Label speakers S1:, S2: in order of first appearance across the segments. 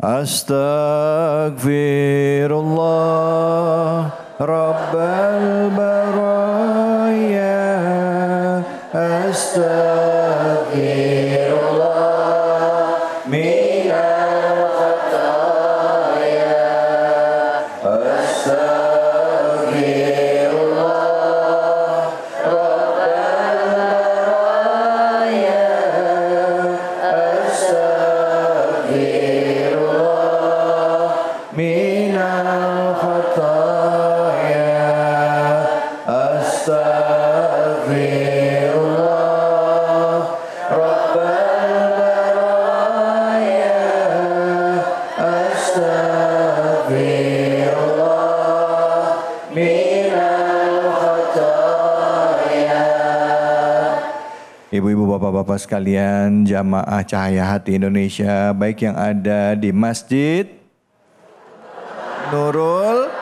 S1: Astaghfirullah Rabbal baraya. Astaghfirullah minal khataya. Astaghfirullah Rabbal baraya. Astaghfirullah minal khataya. Astaghfirullah Rabbal baraya. Astaghfirullah minal khataya. Ibu-ibu, bapak-bapak sekalian, jamaah Cahaya Hati Indonesia, baik yang ada di Masjid Nurul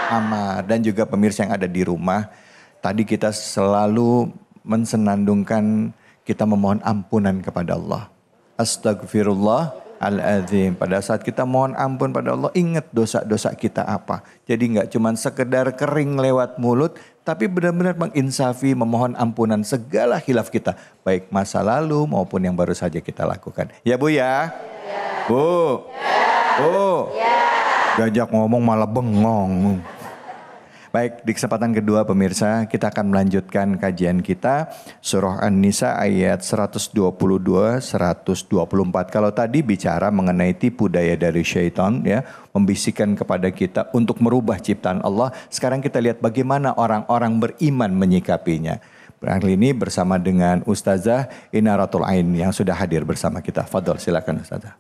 S1: Amar dan juga pemirsa yang ada di rumah. Tadi kita selalu mensenandungkan kita memohon ampunan kepada Allah. Astagfirullahaladzim. Pada saat kita mohon ampun pada Allah, ingat dosa-dosa kita apa. Jadi nggak cuma sekedar kering lewat mulut, tapi benar-benar menginsafi, memohon ampunan segala khilaf kita. Baik masa lalu maupun yang baru saja kita lakukan. Ya Bu ya? Ya. Bu? Ya. Bu? Ya. Diajak ngomong malah bengong. Baik, di kesempatan kedua pemirsa, kita akan melanjutkan kajian kita Surah An-Nisa ayat 122-124. Kalau tadi bicara mengenai tipu daya dari syaitan, ya, membisikkan kepada kita untuk merubah ciptaan Allah. Sekarang kita lihat bagaimana orang-orang beriman menyikapinya. Kali ini bersama dengan Ustazah Inaratul Ain yang sudah hadir bersama kita. Fadol, silakan Ustazah.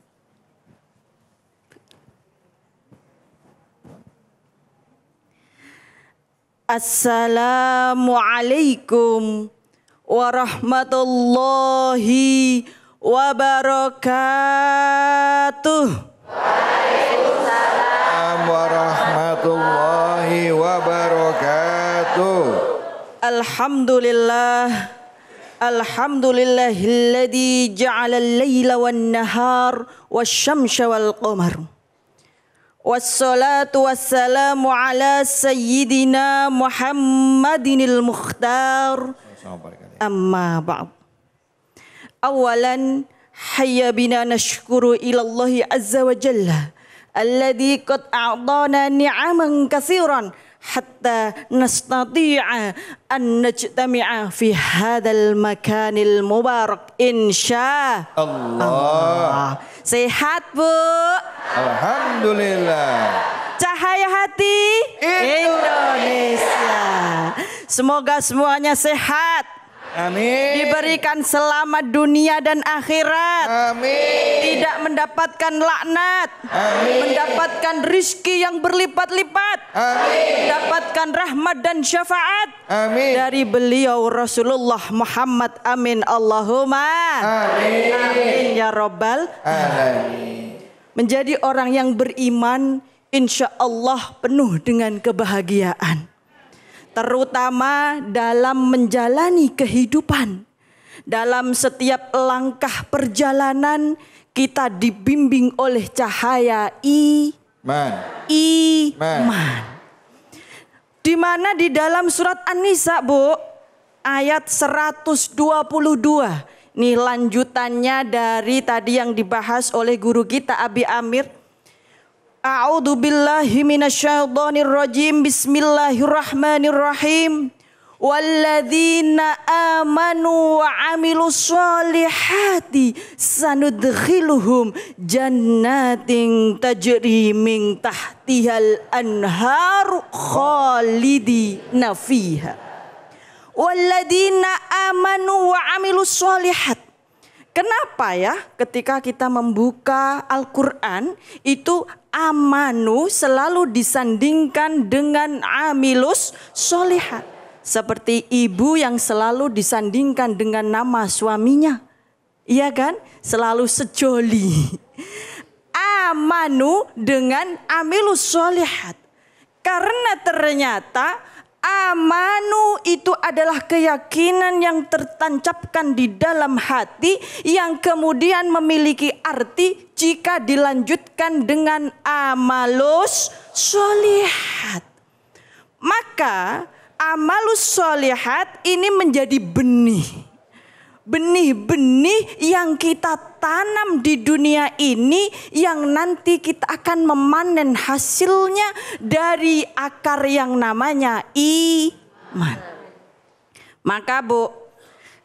S2: Assalamualaikum warahmatullahi wabarakatuh.
S1: Waalaikumsalam warahmatullahi wabarakatuh.
S2: Alhamdulillah. Alhamdulillahilladzi ja'ala al-laila wan-nahar wasyamsa wal-qamar. Wassalatu wassalamu ala sayyidina Muhammadinil Mukhtar. Amma ba'd. Awalan hayya bina nashkuru ilallahi azza wa jalla alladhi qad a'dana ni'aman katsiran hatta nastati'a an najtami'a fi hadzal makanil mubarak insya Allah. Sehat Bu?
S1: Alhamdulillah.
S2: Cahaya Hati Indonesia. Semoga semuanya sehat.
S1: Amin.
S2: Diberikan selamat dunia dan akhirat.
S1: Amin.
S2: Tidak mendapatkan laknat.
S1: Amin.
S2: Mendapatkan rizki yang berlipat-lipat.
S1: Amin.
S2: Mendapatkan rahmat dan syafaat.
S1: Amin.
S2: Dari beliau Rasulullah Muhammad. Amin. Allahumma.
S1: Amin.
S2: Amin ya Rabbal
S1: Alamin.
S2: Menjadi orang yang beriman, insya Allah penuh dengan kebahagiaan. Terutama dalam menjalani kehidupan. Dalam setiap langkah perjalanan kita dibimbing oleh cahaya iman. Di mana di dalam surat An-Nisa Bu, ayat 122. Ini lanjutannya dari tadi yang dibahas oleh guru kita Abi Amir. A'udzu billahi minasyaitonir rajim. Bismillahirrahmanirrahim. Walladzina amanu wa 'amilus solihati sanudkhiluhum jannatin tajri min tahtihal anharu khalidina fiha. Walladzina amanu wa 'amilus solihat. Kenapa ya ketika kita membuka Al-Quran itu amanu selalu disandingkan dengan amilus solihat. Seperti ibu yang selalu disandingkan dengan nama suaminya. Iya kan? Selalu sejoli. Amanu dengan amilus solihat. Karena ternyata amanu itu adalah keyakinan yang tertancapkan di dalam hati yang kemudian memiliki arti jika dilanjutkan dengan amalus sholihat. Maka amalus sholihat ini menjadi benih. Benih-benih yang kita tanam di dunia ini yang nanti kita akan memanen hasilnya dari akar yang namanya iman. Maka Bu,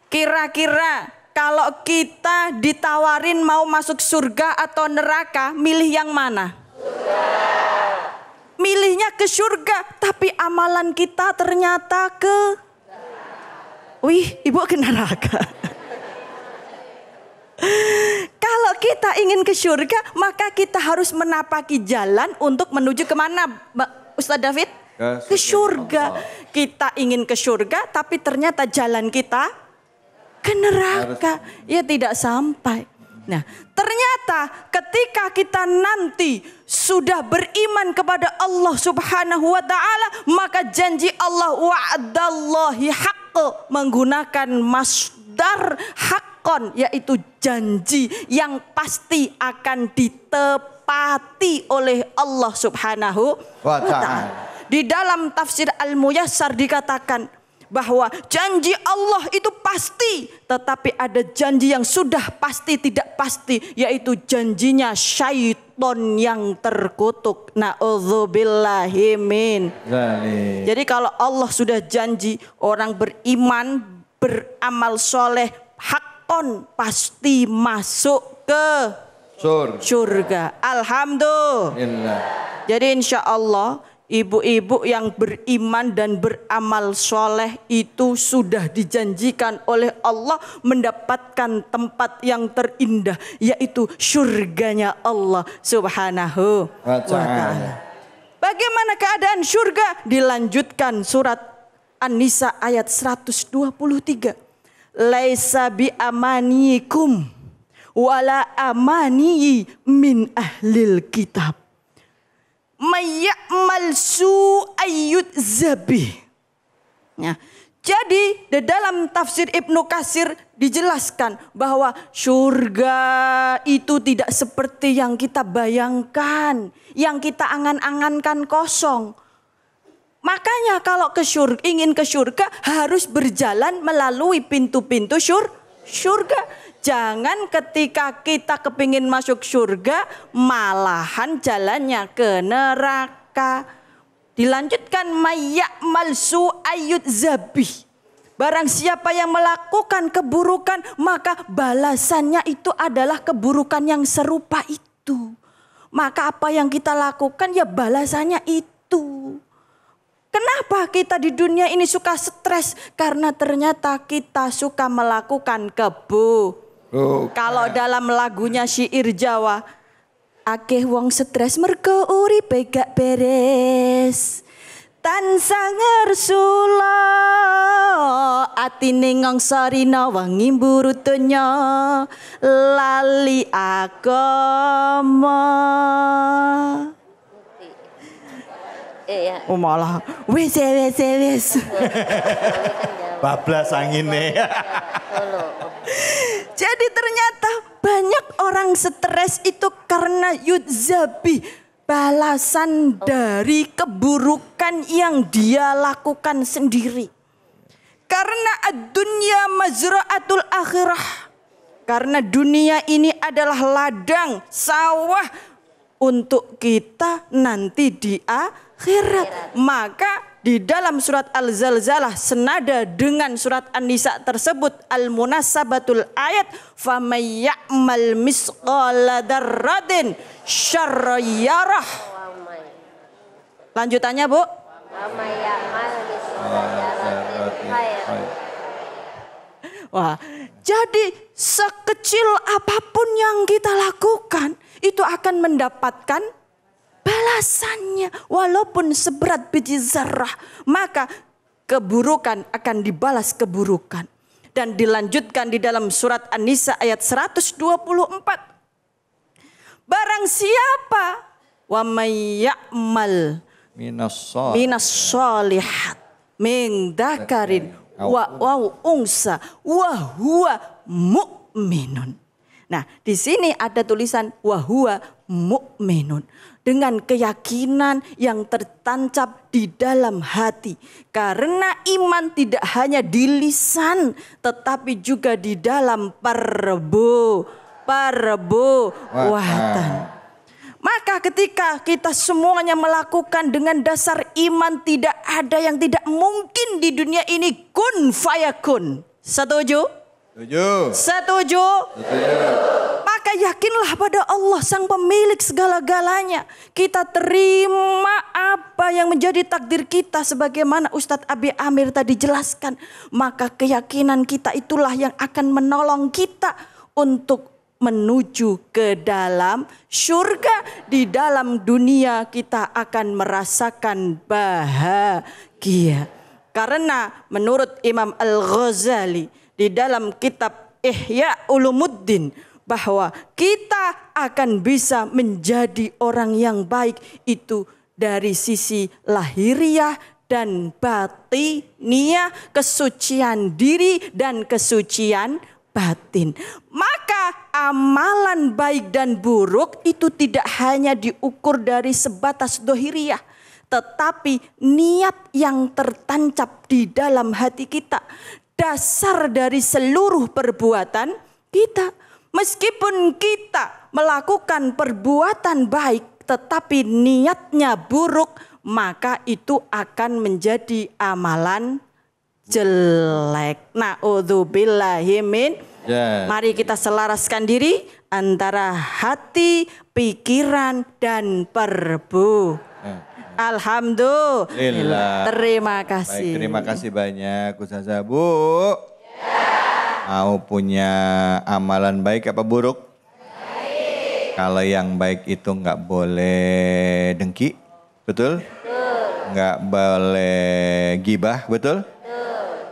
S2: kira-kira kalau kita ditawarin mau masuk surga atau neraka, milih yang mana? Milihnya ke surga, tapi amalan kita ternyata ke... Wih, Ibu ke neraka. Kalau kita ingin ke surga, maka kita harus menapaki jalan untuk menuju kemana, Ustaz David? Ke surga. Kita ingin ke surga, tapi ternyata jalan kita ke neraka. Ya tidak sampai. Nah, ternyata ketika kita nanti sudah beriman kepada Allah Subhanahu wa taala, maka janji Allah wa'adallahi haqq menggunakan masdar haqqon, yaitu janji yang pasti akan ditepati oleh Allah Subhanahu wa taala. Di dalam tafsir Al-Muyassar dikatakan bahwa janji Allah itu pasti, tetapi ada janji yang sudah pasti tidak pasti, yaitu janjinya syaiton yang terkutuk. Na'udzubillahi min. Jadi kalau Allah sudah janji orang beriman, beramal soleh, hakon pasti masuk ke surga. Alhamdulillah. Jadi insya Allah ibu-ibu yang beriman dan beramal soleh itu sudah dijanjikan oleh Allah mendapatkan tempat yang terindah, yaitu surganya Allah Subhanahu wa ta'ala. Bagaimana keadaan surga? Dilanjutkan surat An-Nisa ayat 123. Laisa bi amanikum wala amani min ahlil kitab. Mayyamal su'ayyud zabih. Nah, jadi di dalam tafsir Ibnu Katsir dijelaskan bahwa surga itu tidak seperti yang kita bayangkan, yang kita angan-angankan kosong. Makanya kalau ingin ke surga harus berjalan melalui pintu-pintu surga. Jangan ketika kita kepingin masuk surga malahan jalannya ke neraka. Dilanjutkan mayyamal su'ayyud zabih. Barang siapa yang melakukan keburukan maka balasannya itu adalah keburukan yang serupa itu. Maka apa yang kita lakukan ya balasannya itu. Kenapa kita di dunia ini suka stres? Karena ternyata kita suka melakukan Kalau dalam lagunya syair Jawa, akeh wong stres mergo uripe gak beres. Tansah ngersula atine ngongsarina wangi mburu donya lali agama. Oh malah wis.
S1: Bablas angine.
S2: Jadi ternyata banyak orang stres itu karena yudzabi, balasan dari keburukan yang dia lakukan sendiri. Karena ad-dunya mazra'atul akhirah. Karena dunia ini adalah ladang sawah untuk kita nanti di akhirat. Maka di dalam surat Al-Zalzalah senada dengan surat An-Nisa tersebut al-munasabatul ayat famay ya'mal misqala dzarratin syarran yarah. Lanjutannya Bu. Famay ya'mal misqala dzarratin khairan. Wah, jadi sekecil apapun yang kita lakukan itu akan mendapatkan balasannya walaupun seberat biji zarrah, maka keburukan akan dibalas keburukan. Dan dilanjutkan di dalam surat An-Nisa ayat 124. Barang siapa wa may ya'mal minas shalihat min dzakarin wa unsa wa huwa mu'minun. Nah, di sini ada tulisan wahwa mu'minun. Dengan keyakinan yang tertancap di dalam hati. Karena iman tidak hanya di lisan, tetapi juga di dalam perbuatan. Maka ketika kita semuanya melakukan dengan dasar iman, tidak ada yang tidak mungkin di dunia ini kun fayakun. Setuju?
S1: Setuju.
S2: Setuju? Maka yakinlah pada Allah sang pemilik segala-galanya. Kita terima apa yang menjadi takdir kita sebagaimana Ustadz Abi Amir tadi jelaskan. Maka keyakinan kita itulah yang akan menolong kita untuk menuju ke dalam surga. Di dalam dunia kita akan merasakan bahagia. Karena menurut Imam Al-Ghazali di dalam kitab Ihya Ulumuddin, bahwa kita akan bisa menjadi orang yang baik itu dari sisi lahiriah dan batiniyah, kesucian diri dan kesucian batin. Maka amalan baik dan buruk itu tidak hanya diukur dari sebatas dohiriah, tetapi niat yang tertancap di dalam hati kita. Dasar dari seluruh perbuatan kita. Meskipun kita melakukan perbuatan baik tetapi niatnya buruk, maka itu akan menjadi amalan jelek. Na'udzubillahi min. Mari kita selaraskan diri antara hati, pikiran, dan perbuatan. Alhamdulillah. Terima kasih.
S1: Baik, terima kasih banyak Ustazah. Bu, mau punya amalan baik apa buruk? Baik. Kalau yang baik itu nggak boleh dengki, betul? Nggak boleh gibah, betul?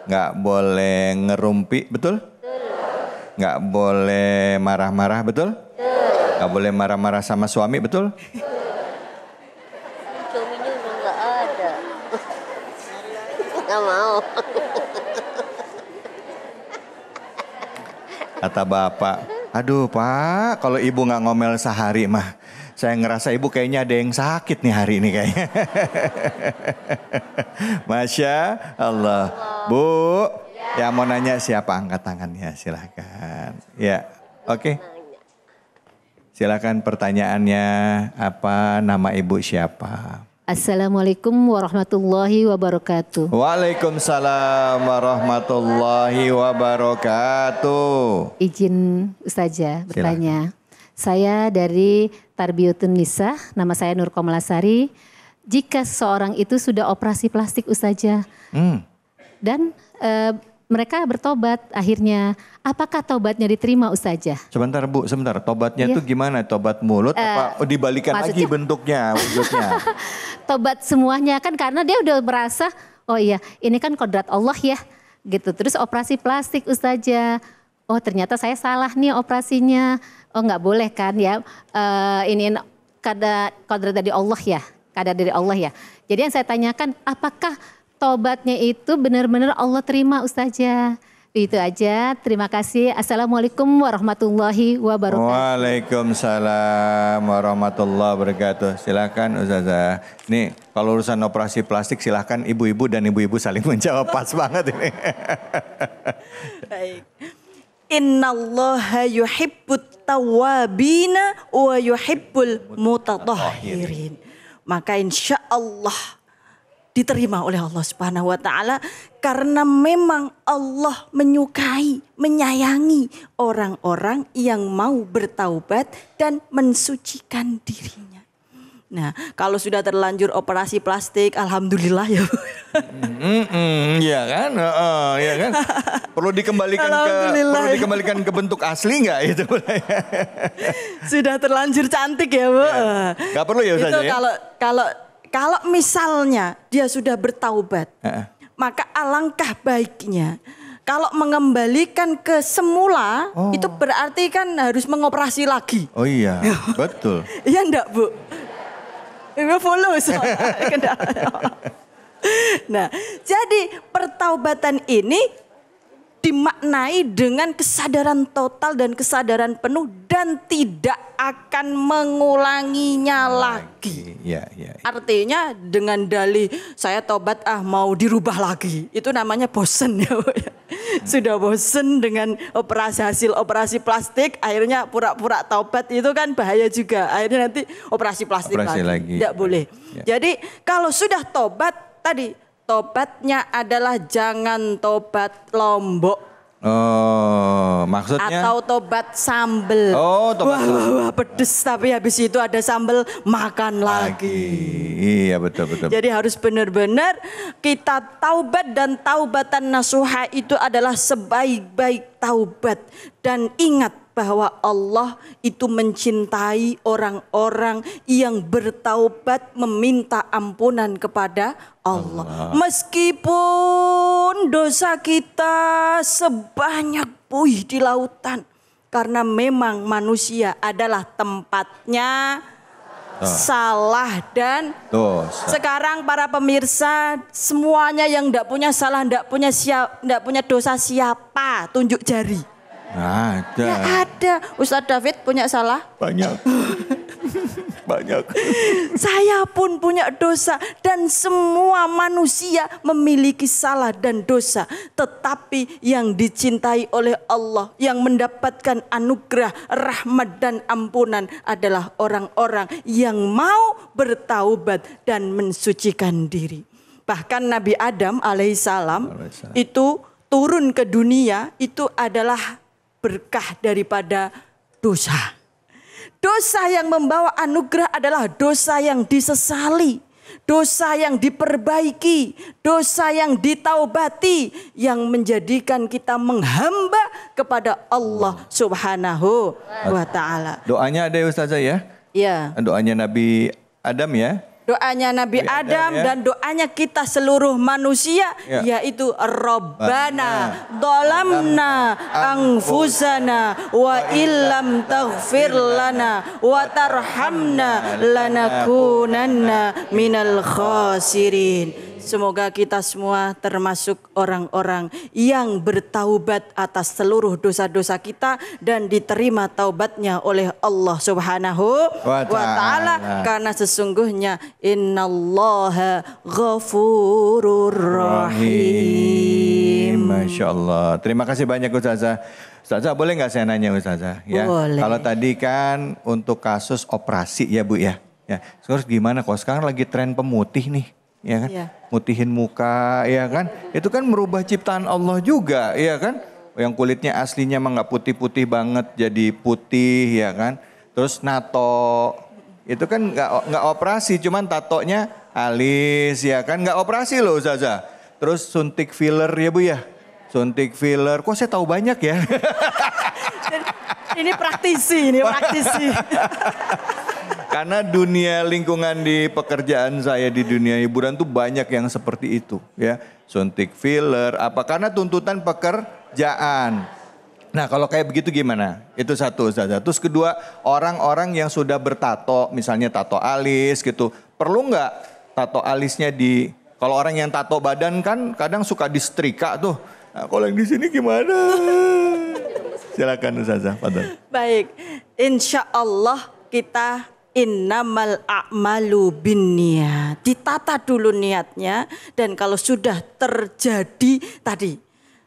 S1: Nggak boleh ngerumpi, betul? Nggak boleh marah-marah, betul? Nggak boleh marah-marah sama suami, betul?
S3: Gak mau.
S1: Kata bapak, aduh Pak, kalau ibu nggak ngomel sehari mah, saya ngerasa ibu kayaknya ada yang sakit nih hari ini kayaknya. Masya Allah. Bu, yang mau nanya siapa, angkat tangannya silahkan. Ya, oke. Silakan pertanyaannya apa, nama ibu siapa?
S3: Assalamualaikum warahmatullahi wabarakatuh.
S1: Waalaikumsalam warahmatullahi wabarakatuh.
S3: Izin Ustazah bertanya. Saya dari Tarbiyatun Nisa, nama saya Nur Komalasari. Jika seseorang itu sudah operasi plastik Ustazah dan mereka bertobat akhirnya, apakah tobatnya diterima Ustazah?
S1: Sebentar Bu, sebentar. Tobatnya itu gimana? Tobat mulut apa dibalikan lagi bentuknya, wujudnya?
S3: Tobat semuanya kan karena dia udah merasa, oh iya ini kan kodrat Allah ya gitu. Terus operasi plastik Ustazah, oh ternyata saya salah nih operasinya. Oh nggak boleh kan ya, ini kodrat dari Allah ya, kadar dari Allah ya. Jadi yang saya tanyakan, apakah tobatnya itu benar-benar Allah terima Ustazah? Itu aja, terima kasih. Assalamualaikum warahmatullahi wabarakatuh.
S1: Waalaikumsalam warahmatullahi wabarakatuh. Silakan Ustazah. Nih kalau urusan operasi plastik silakan ibu-ibu dan ibu-ibu saling menjawab, pas banget ini.
S2: Baik. Innallaha yuhibbut tawwabina wa yuhibbul mutatahhirin. Maka insya Allah diterima oleh Allah Subhanahu wa taala karena memang Allah menyukai, menyayangi orang-orang yang mau bertaubat dan mensucikan dirinya. Nah, kalau sudah terlanjur operasi plastik, alhamdulillah ya.
S1: Iya kan? Iya kan? Perlu dikembalikan ke bentuk asli nggak itu?
S2: Sudah terlanjur cantik ya, Bu.
S1: Nggak perlu ya Ustaz?
S2: Itu kalau misalnya dia sudah bertaubat, maka alangkah baiknya kalau mengembalikan ke semula, itu berarti kan harus mengoperasi lagi.
S1: Oh iya, betul.
S2: Iya enggak Bu? Follow Nah, jadi pertaubatan ini dimaknai dengan kesadaran total dan kesadaran penuh dan tidak akan mengulanginya lagi.
S1: Ya.
S2: Artinya dengan dalih saya tobat mau dirubah lagi. Itu namanya bosen ya Bu. Sudah bosen dengan hasil operasi plastik, akhirnya pura-pura taubat, itu kan bahaya juga. Akhirnya nanti operasi plastik lagi. Tidak boleh. Ya. Jadi kalau sudah tobat tadi, tobatnya adalah jangan tobat lombok.
S1: Oh, maksudnya?
S2: Atau tobat sambel.
S1: Oh, tobat
S2: wah, pedes, tapi habis itu ada sambel, makan lagi.
S1: Iya, betul.
S2: Jadi harus benar-benar kita taubat, dan taubatan nasuha itu adalah sebaik-baik taubat. Dan ingat bahwa Allah itu mencintai orang-orang yang bertaubat meminta ampunan kepada Allah. Meskipun dosa kita sebanyak buih di lautan. Karena memang manusia adalah tempatnya salah dan dosa. Sekarang para pemirsa semuanya yang tidak punya salah, tidak punya dosa, siapa? Tunjuk jari.
S1: Ada.
S2: Ya ada. Ustadz David punya salah?
S1: Banyak.
S2: Saya pun punya dosa, dan semua manusia memiliki salah dan dosa. Tetapi yang dicintai oleh Allah, yang mendapatkan anugerah, rahmat dan ampunan adalah orang-orang yang mau bertaubat dan mensucikan diri. Bahkan Nabi Adam alaihissalam itu turun ke dunia, itu adalah berkah daripada dosa. Dosa yang membawa anugerah adalah dosa yang disesali, dosa yang diperbaiki, dosa yang ditaubati, yang menjadikan kita menghamba kepada Allah Subhanahu wa ta'ala.
S1: Doanya ada ya Ustazah ya?
S2: Iya.
S1: Doanya Nabi Adam ya?
S2: Doanya Nabi Adam ya? Dan doanya kita seluruh manusia ya. Yaitu Rabbana Dolamna Anfusana Wa illam taghfir lana Wa tarhamna Lanakunanna minal khasirin. Semoga kita semua termasuk orang-orang yang bertaubat atas seluruh dosa-dosa kita dan diterima taubatnya oleh Allah Subhanahu wa ta'ala. Karena sesungguhnya innallaha ghafurur rahim.
S1: Masya Allah. Terima kasih banyak Ustazah. Ustazah boleh nggak saya nanya Ustazah? Ya.
S2: Boleh.
S1: Kalau tadi kan untuk kasus operasi ya Bu ya. Terus gimana kalau sekarang lagi tren pemutih nih? Ya kan, mutihin muka, ya kan, itu kan merubah ciptaan Allah juga, ya kan, yang kulitnya aslinya emang nggak putih-putih banget jadi putih, ya kan, terus nato, itu kan nggak operasi, cuman tatonya alis, ya kan, nggak operasi loh Ustazah, terus suntik filler ya Bu ya, suntik filler, kok saya tahu banyak ya?
S2: Ini praktisi.
S1: Karena dunia lingkungan di pekerjaan saya di dunia hiburan tuh banyak yang seperti itu ya. Suntik filler, karena tuntutan pekerjaan. Nah kalau kayak begitu gimana? Itu satu Ustazah. Terus kedua, orang-orang yang sudah bertato, misalnya tato alis gitu. Perlu nggak tato alisnya kalau orang yang tato badan kan kadang suka disetrika tuh. Nah kalau yang di sini gimana? Silakan Ustazah, Fadhal.
S2: Baik, insya Allah kita innamal a'malu binniyat. Ditata dulu niatnya, dan kalau sudah terjadi tadi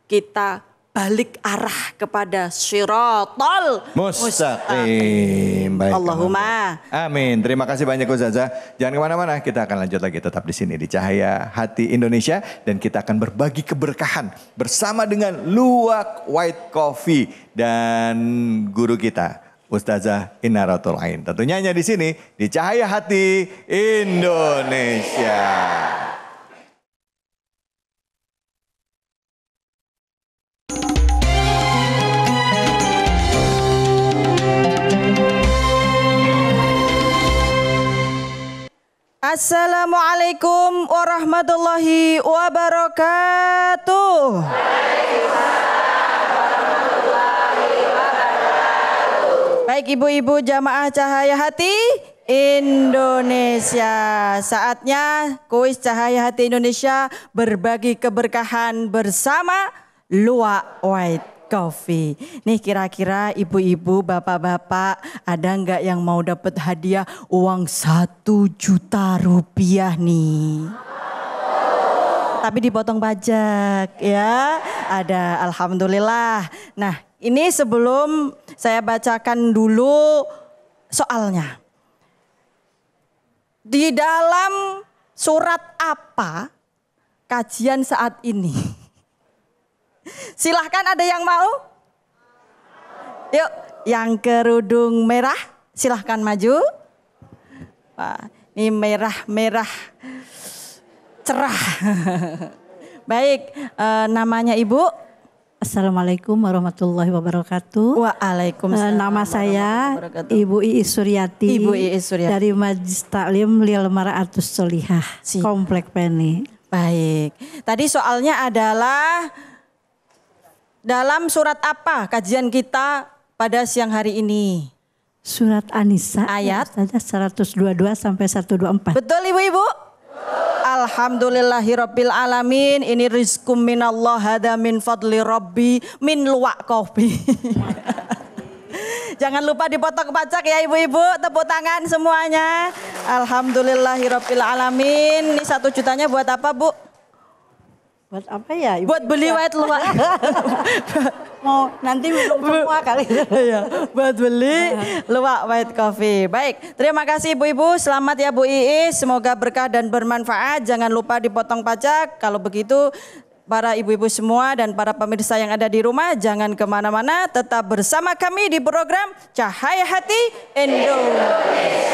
S2: kita balik arah kepada Shiratal Mustaqim.
S1: Baik,
S2: Allahumma
S1: amin. Terima kasih banyak Ustazah. Jangan kemana-mana, kita akan lanjut lagi tetap di sini di Cahaya Hati Indonesia, dan kita akan berbagi keberkahan bersama dengan Luwak White Coffee dan guru kita Ustazah Inaratul Ain. Tentunya hanya di sini di Cahaya Hati Indonesia.
S2: Assalamualaikum warahmatullahi wabarakatuh. Baik ibu-ibu jamaah Cahaya Hati Indonesia. Saatnya kuis Cahaya Hati Indonesia berbagi keberkahan bersama luwak white coffee. Nih kira-kira ibu-ibu, bapak-bapak ada nggak yang mau dapat hadiah uang 1 juta rupiah nih? Tapi dipotong pajak ya. Ada, alhamdulillah. Nah ini sebelum saya bacakan dulu soalnya. Di dalam surat apa kajian saat ini? Silahkan ada yang mau? Yuk, yang kerudung merah silahkan maju. Wah, ini merah-merah cerah. Baik, namanya Ibu?
S4: Assalamualaikum warahmatullahi wabarakatuh.
S2: Waalaikumsalam.
S4: Nama saya Ibu Iis Suryati.
S2: Ibu Iis Suryati.
S4: Dari Majlis Taklim Lil Mar'atus Sholihah, Komplek Peni.
S2: Baik. Tadi soalnya adalah dalam surat apa kajian kita pada siang hari ini?
S4: Surat An-Nisa
S2: ayat
S4: saja 122 sampai 124.
S2: Betul Ibu-ibu? Alhamdulillahirabbil alamin. Ini rizkum minallah hada min fadli rabbi min luwak kopi. Jangan lupa dipotong pajak ya ibu-ibu. Tepuk tangan semuanya. Alhamdulillahirabbil alamin. Ini 1 jutanya buat apa Bu?
S4: Buat apa ya Ibu?
S2: Buat beli white luwak.
S4: Mau nanti minum semua kali.
S2: Iya, buat beli luwak white coffee. Baik, terima kasih ibu-ibu. Selamat ya Bu Iis. Semoga berkah dan bermanfaat. Jangan lupa dipotong pajak. Kalau begitu para ibu-ibu semua dan para pemirsa yang ada di rumah jangan kemana-mana. Tetap bersama kami di program Cahaya Hati Indonesia.